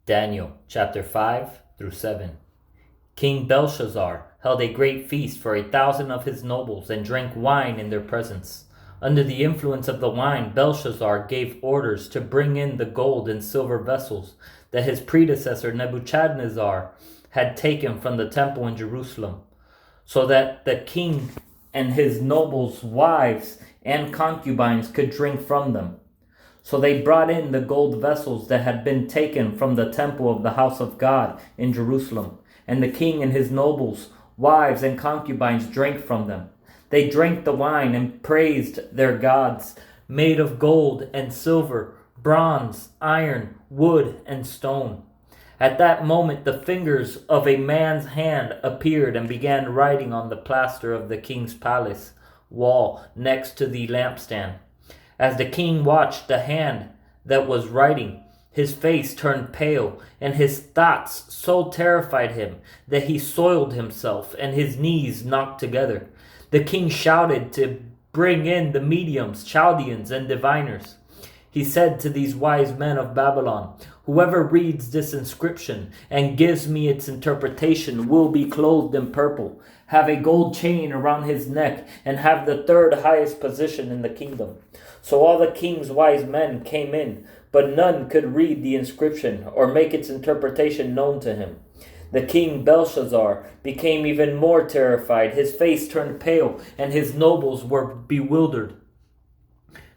Daniel chapter 5 through 7. King Belshazzar held a great feast for 1,000 of his nobles and drank wine in their presence. Under the influence of the wine, Belshazzar gave orders to bring in the gold and silver vessels that his predecessor Nebuchadnezzar had taken from the temple in Jerusalem, so that the king and his nobles' wives and concubines could drink from them. So they brought in the gold vessels that had been taken from the temple of the house of God in Jerusalem, and the king and his nobles, wives, and concubines drank from them. They drank the wine and praised their gods, made of gold and silver, bronze, iron, wood, and stone. At that moment the fingers of a man's hand appeared and began writing on the plaster of the king's palace wall next to the lampstand. As the king watched the hand that was writing, his face turned pale, and his thoughts so terrified him that he soiled himself and his knees knocked together. The king shouted to bring in the mediums, Chaldeans, and diviners. He said to these wise men of Babylon, "Whoever reads this inscription and gives me its interpretation will be clothed in purple, have a gold chain around his neck, and have the third highest position in the kingdom." So all the king's wise men came in, but none could read the inscription or make its interpretation known to him. The king Belshazzar became even more terrified. His face turned pale, and his nobles were bewildered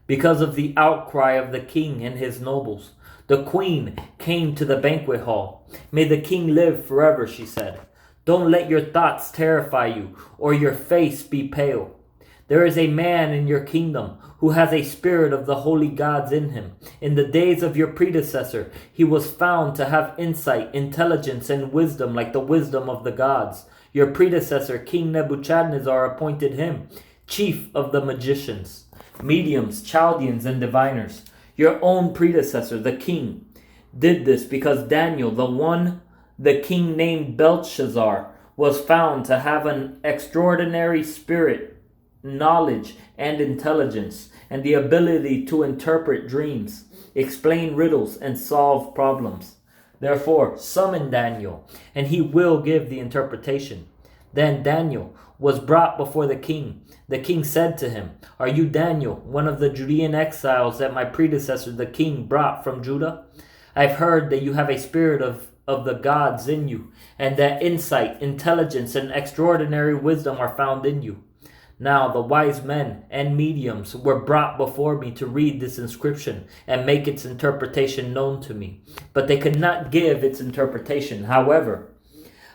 because of the outcry of the king and his nobles. The queen came to the banquet hall. "May the king live forever," she said. "Don't let your thoughts terrify you, or your face be pale. There is a man in your kingdom who has a spirit of the holy gods in him. In the days of your predecessor, he was found to have insight, intelligence, and wisdom like the wisdom of the gods. Your predecessor, King Nebuchadnezzar, appointed him chief of the magicians, mediums, Chaldeans, and diviners. Your own predecessor, the king, did this because Daniel, the one the king named Belshazzar, was found to have an extraordinary spirit, knowledge, and intelligence, and the ability to interpret dreams, explain riddles, and solve problems. Therefore, summon Daniel, and he will give the interpretation." Then Daniel was brought before the king. The king said to him, "Are you Daniel, one of the Judean exiles that my predecessor the king brought from Judah? I've heard that you have a spirit of the gods in you, and that insight, intelligence, and extraordinary wisdom are found in you." Now the wise men and mediums were brought before me to read this inscription and make its interpretation known to me, but they could not give its interpretation. However,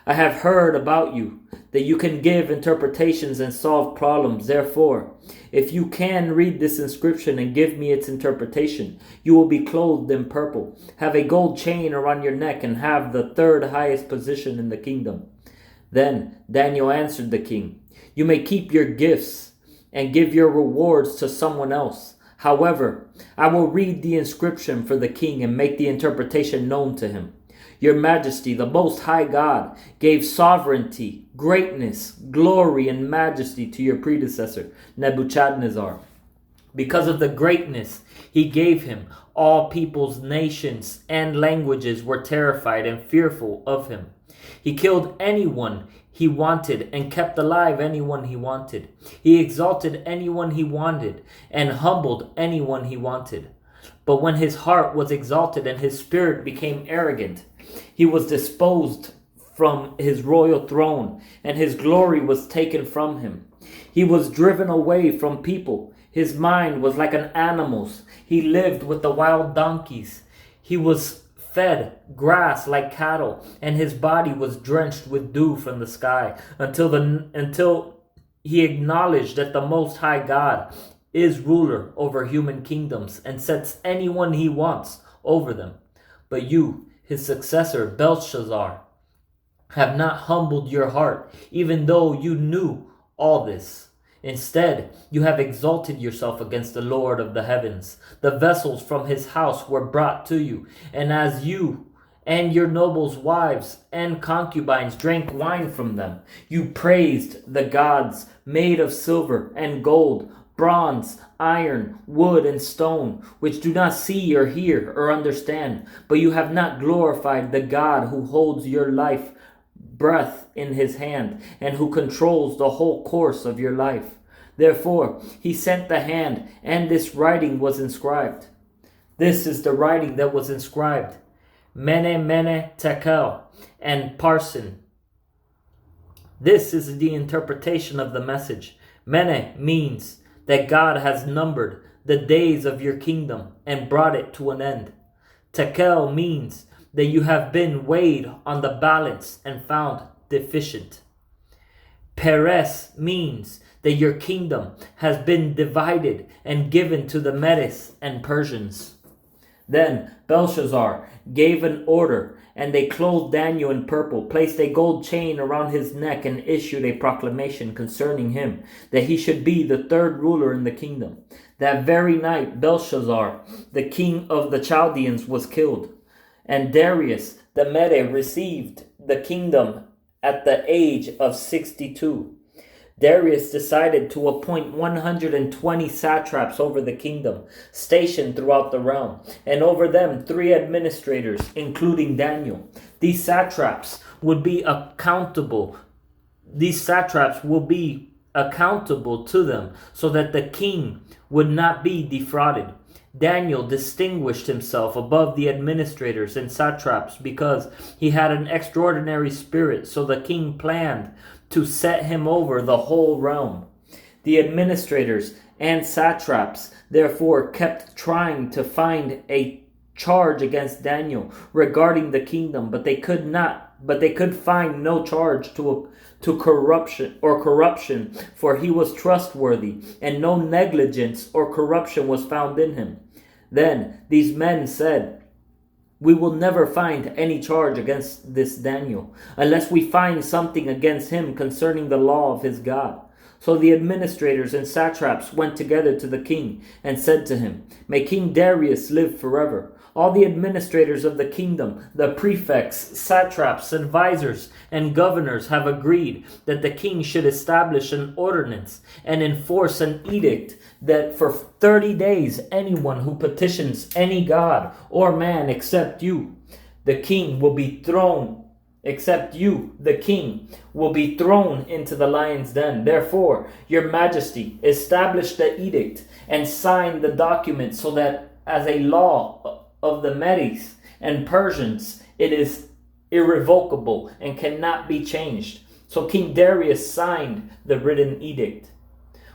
I have heard about you, that you can give interpretations and solve problems. Therefore, if you can read this inscription and give me its interpretation, you will be clothed in purple, have a gold chain around your neck, and have the third highest position in the kingdom. Then Daniel answered the king, "You may keep your gifts and give your rewards to someone else. However, I will read the inscription for the king and make the interpretation known to him. Your Majesty, the Most High God, gave sovereignty, greatness, glory, and majesty to your predecessor, Nebuchadnezzar. Because of the greatness he gave him, all peoples, nations, and languages were terrified and fearful of him. He killed anyone he wanted and kept alive anyone he wanted. He exalted anyone he wanted and humbled anyone he wanted. But when his heart was exalted and his spirit became arrogant, he was disposed from his royal throne, and his glory was taken from him. He was driven away from people. His mind was like an animal's. He lived with the wild donkeys. He was fed grass like cattle, and his body was drenched with dew from the sky, until he acknowledged that the Most High God is ruler over human kingdoms and sets anyone he wants over them. But you, his successor Belshazzar, have not humbled your heart, even though you knew all this. Instead, you have exalted yourself against the Lord of the heavens. The vessels from his house were brought to you, and as you and your nobles' wives and concubines drank wine from them, you praised the gods made of silver and gold, bronze, iron, wood, and stone, which do not see or hear or understand, but you have not glorified the God who holds your life breath in his hand and who controls the whole course of your life. Therefore, he sent the hand, and this writing was inscribed. This is the writing that was inscribed. Mene, Mene, Tekel, and Parsin. This is the interpretation of the message. Mene means that God has numbered the days of your kingdom and brought it to an end. Tekel means that you have been weighed on the balance and found deficient. Peres means that your kingdom has been divided and given to the Medes and Persians. Then Belshazzar gave an order, and they clothed Daniel in purple, placed a gold chain around his neck, and issued a proclamation concerning him, that he should be the third ruler in the kingdom. That very night Belshazzar, the king of the Chaldeans, was killed, and Darius the Mede received the kingdom at the age of 62. Darius decided to appoint 120 satraps over the kingdom, stationed throughout the realm, and over them 3 administrators, including Daniel. These satraps will be accountable to them, so that the king would not be defrauded. Daniel distinguished himself above the administrators and satraps because he had an extraordinary spirit, so the king planned to set him over the whole realm. The administrators and satraps therefore kept trying to find a charge against Daniel regarding the kingdom, but they could find no charge to corruption, for he was trustworthy, and no negligence or corruption was found in him. Then these men said, "We will never find any charge against this Daniel, unless we find something against him concerning the law of his God." So the administrators and satraps went together to the king and said to him, "May King Darius live forever." All the administrators of the kingdom, the prefects, satraps, advisors, and governors have agreed that the king should establish an ordinance and enforce an edict that for 30 days anyone who petitions any god or man except you, the king, will be thrown into the lion's den. Therefore, your majesty, establish the edict and sign the document, so that as a law of the Medes and Persians, it is irrevocable and cannot be changed. So King Darius signed the written edict.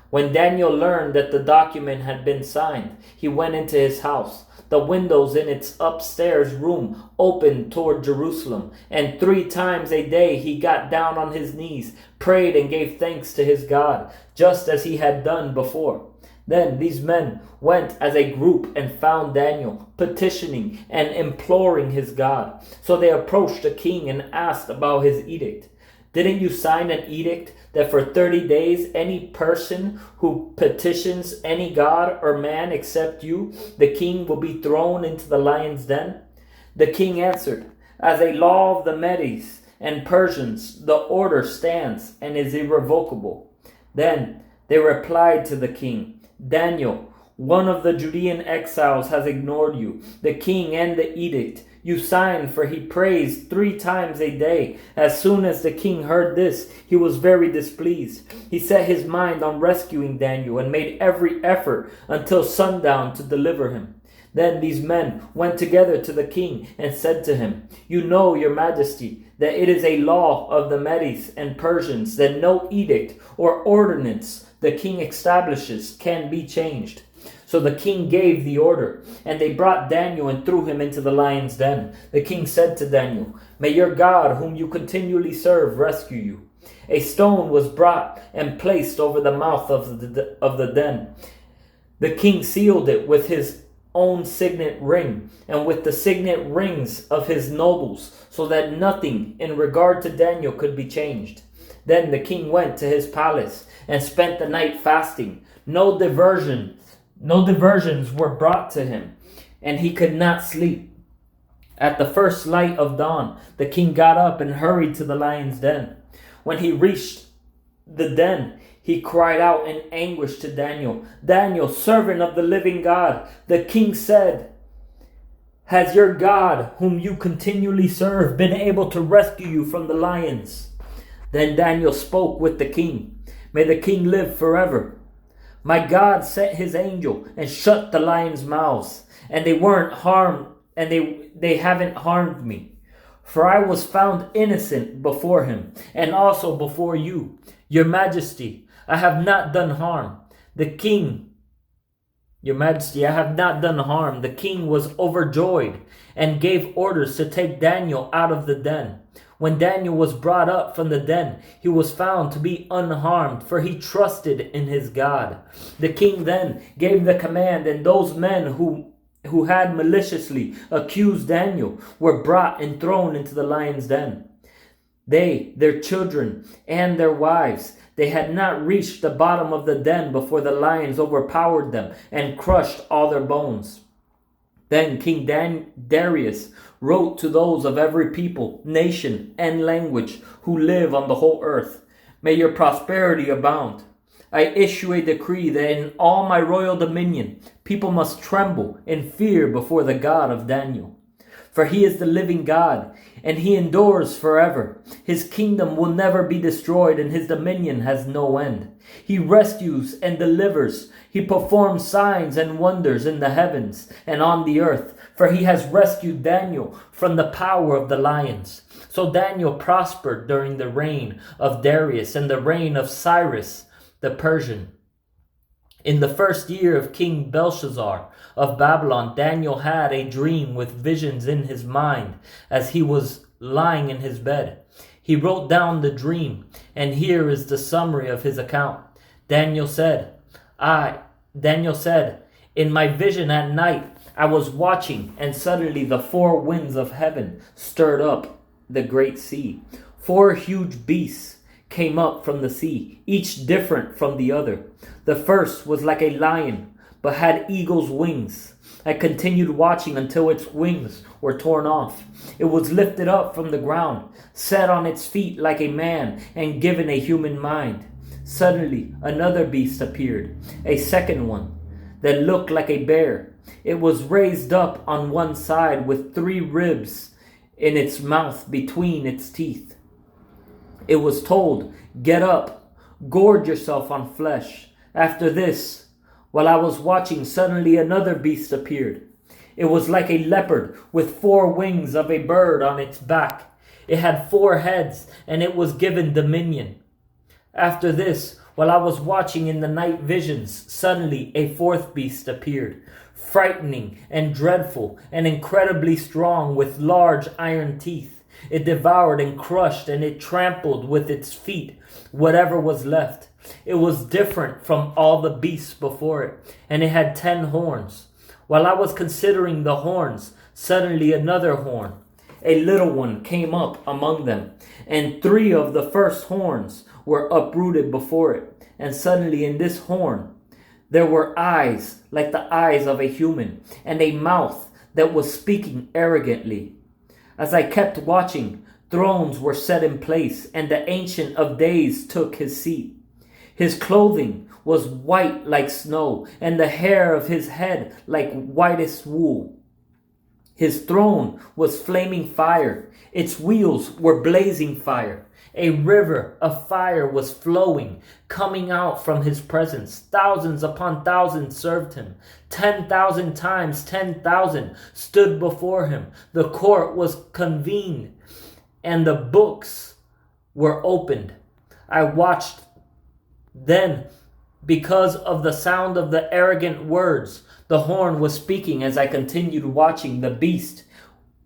When Daniel learned that the document had been signed, he went into his house. The windows in its upstairs room opened toward Jerusalem, and 3 times a day he got down on his knees, prayed, and gave thanks to his God, just as he had done before. Then these men went as a group and found Daniel, petitioning and imploring his God. So they approached the king and asked about his edict. "Didn't you sign an edict that for 30 days any person who petitions any god or man except you, the king, will be thrown into the lion's den?" The king answered, "As a law of the Medes and Persians, the order stands and is irrevocable." Then they replied to the king, "Daniel, one of the Judean exiles, has ignored you, the king, and the edict you signed, for he prays 3 times a day." As soon as the king heard this, he was very displeased. He set his mind on rescuing Daniel and made every effort until sundown to deliver him. Then these men went together to the king and said to him, "You know, your majesty, that it is a law of the Medes and Persians that no edict or ordinance the king establishes can be changed." So the king gave the order, and they brought Daniel and threw him into the lion's den. The king said to Daniel, "May your God, whom you continually serve, rescue you." A stone was brought and placed over the mouth of the den. The king sealed it with his own signet ring and with the signet rings of his nobles, so that nothing in regard to Daniel could be changed. Then the king went to his palace and spent the night fasting. No diversions were brought to him, and he could not sleep. At the first light of dawn, the king got up and hurried to the lion's den. When he reached the den, He cried out in anguish to Daniel, "Daniel, servant of the living God, the king said, has your God, whom you continually serve, been able to rescue you from the lions?" Then Daniel spoke with the king. "May the king live forever. My God sent his angel and shut the lions' mouths, and they weren't harmed, and they haven't harmed me. For I was found innocent before him, and also before you, your majesty. I have not done harm. Your majesty, I have not done harm." The king was overjoyed and gave orders to take Daniel out of the den. When Daniel was brought up from the den, he was found to be unharmed, for he trusted in his God. The king then gave the command, and those men who had maliciously accused Daniel were brought and thrown into the lion's den. They, their children, and their wives, they had not reached the bottom of the den before the lions overpowered them and crushed all their bones. Then King Darius wrote to those of every people, nation, and language who live on the whole earth, "May your prosperity abound. I issue a decree that in all my royal dominion, people must tremble and fear before the God of Daniel. For he is the living God, and he endures forever. His kingdom will never be destroyed, and his dominion has no end. He rescues and delivers. He performs signs and wonders in the heavens and on the earth, for he has rescued Daniel from the power of the lions." So Daniel prospered during the reign of Darius and the reign of Cyrus the Persian. In the first year of King Belshazzar of Babylon, Daniel had a dream with visions in his mind as he was lying in his bed. He wrote down the dream, and here is the summary of his account. Daniel said, "In my vision at night, I was watching, and suddenly the four winds of heaven stirred up the great sea. 4 huge beasts came up from the sea, each different from the other. The first was like a lion, but had eagle's wings. I continued watching until its wings were torn off. It was lifted up from the ground, set on its feet like a man, and given a human mind. Suddenly another beast appeared, a second one, that looked like a bear. It was raised up on one side with 3 ribs in its mouth between its teeth. It was told, 'Get up, gorge yourself on flesh.' After this, while I was watching, suddenly another beast appeared. It was like a leopard with 4 wings of a bird on its back. It had 4 heads, and it was given dominion. After this, while I was watching in the night visions, suddenly a 4th beast appeared, frightening and dreadful and incredibly strong, with large iron teeth. It devoured and crushed, and it trampled with its feet whatever was left. It was different from all the beasts before it, and it had 10 horns. While I was considering the horns, suddenly another horn, a little one, came up among them, and 3 of the first horns were uprooted before it. And suddenly in this horn there were eyes like the eyes of a human, and a mouth that was speaking arrogantly. As I kept watching, thrones were set in place, and the Ancient of Days took his seat. His clothing was white like snow, and the hair of his head like whitest wool. His throne was flaming fire. Its wheels were blazing fire. A river of fire was flowing, coming out from his presence. Thousands upon thousands served him. 10,000 times 10,000 stood before him. The court was convened, and the books were opened. I watched then, because of the sound of the arrogant words the horn was speaking. As I continued watching, the beast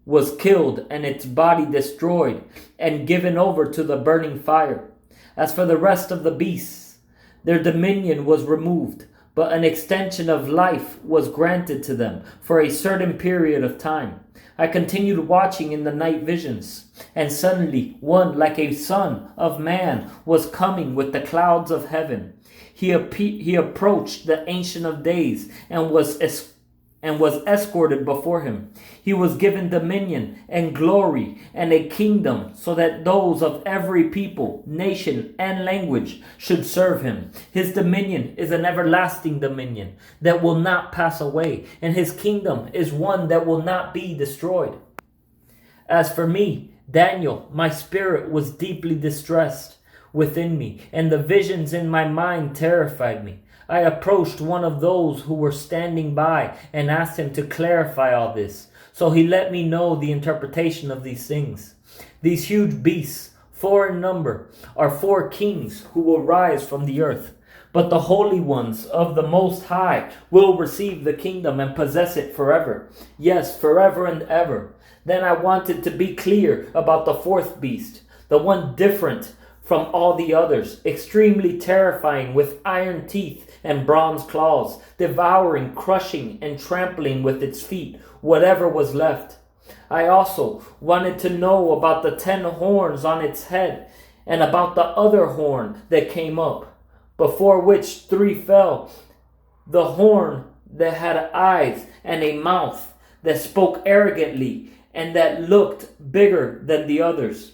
was killed and its body destroyed and given over to the burning fire. As for the rest of the beasts, their dominion was removed, but an extension of life was granted to them for a certain period of time. I continued watching in the night visions, and suddenly one like a son of man was coming with the clouds of heaven. He approached the Ancient of Days and was and was escorted before him. He was given dominion and glory and a kingdom, so that those of every people, nation, and language should serve him. His dominion is an everlasting dominion that will not pass away, and his kingdom is one that will not be destroyed. As for me, Daniel, my spirit was deeply distressed within me, and the visions in my mind terrified me. I approached one of those who were standing by and asked him to clarify all this. So he let me know the interpretation of these things. These huge beasts, 4 in number, are 4 kings who will rise from the earth. But the holy ones of the Most High will receive the kingdom and possess it forever. Yes, forever and ever. Then I wanted to be clear about the 4th beast, the one different from all the others, extremely terrifying, with iron teeth and bronze claws, devouring, crushing, and trampling with its feet whatever was left. I also wanted to know about the 10 horns on its head, and about the other horn that came up, before which 3 fell, the horn that had eyes and a mouth, that spoke arrogantly, and that looked bigger than the others.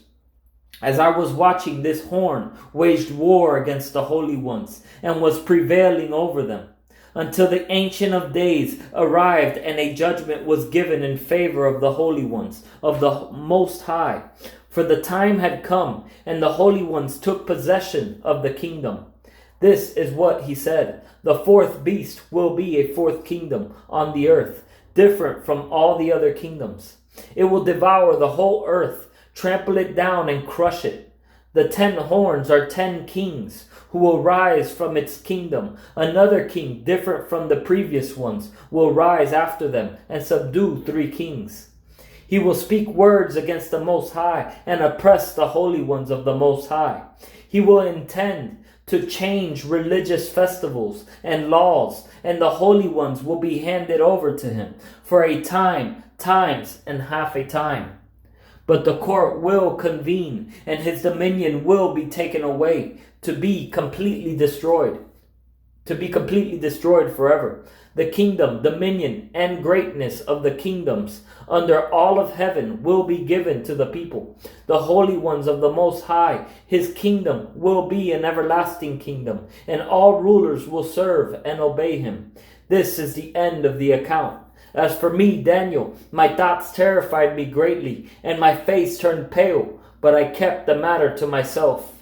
As I was watching, this horn waged war against the holy ones and was prevailing over them, until the Ancient of Days arrived and a judgment was given in favor of the holy ones of the Most High. For the time had come, and the holy ones took possession of the kingdom. This is what he said: the 4th beast will be a 4th kingdom on the earth, different from all the other kingdoms. It will devour the whole earth, trample it down, and crush it. The 10 horns are 10 kings who will rise from its kingdom. Another king, different from the previous ones, will rise after them and subdue 3 kings. He will speak words against the Most High and oppress the holy ones of the Most High. He will intend to change religious festivals and laws, and the holy ones will be handed over to him for a time, times, and half a time. But the court will convene, and his dominion will be taken away, to be completely destroyed. Forever. The kingdom, dominion, and greatness of the kingdoms under all of heaven will be given to the people, the holy ones of the Most High. His kingdom will be an everlasting kingdom, and all rulers will serve and obey him. This is the end of the account. As for me, Daniel, my thoughts terrified me greatly, and my face turned pale, but I kept the matter to myself.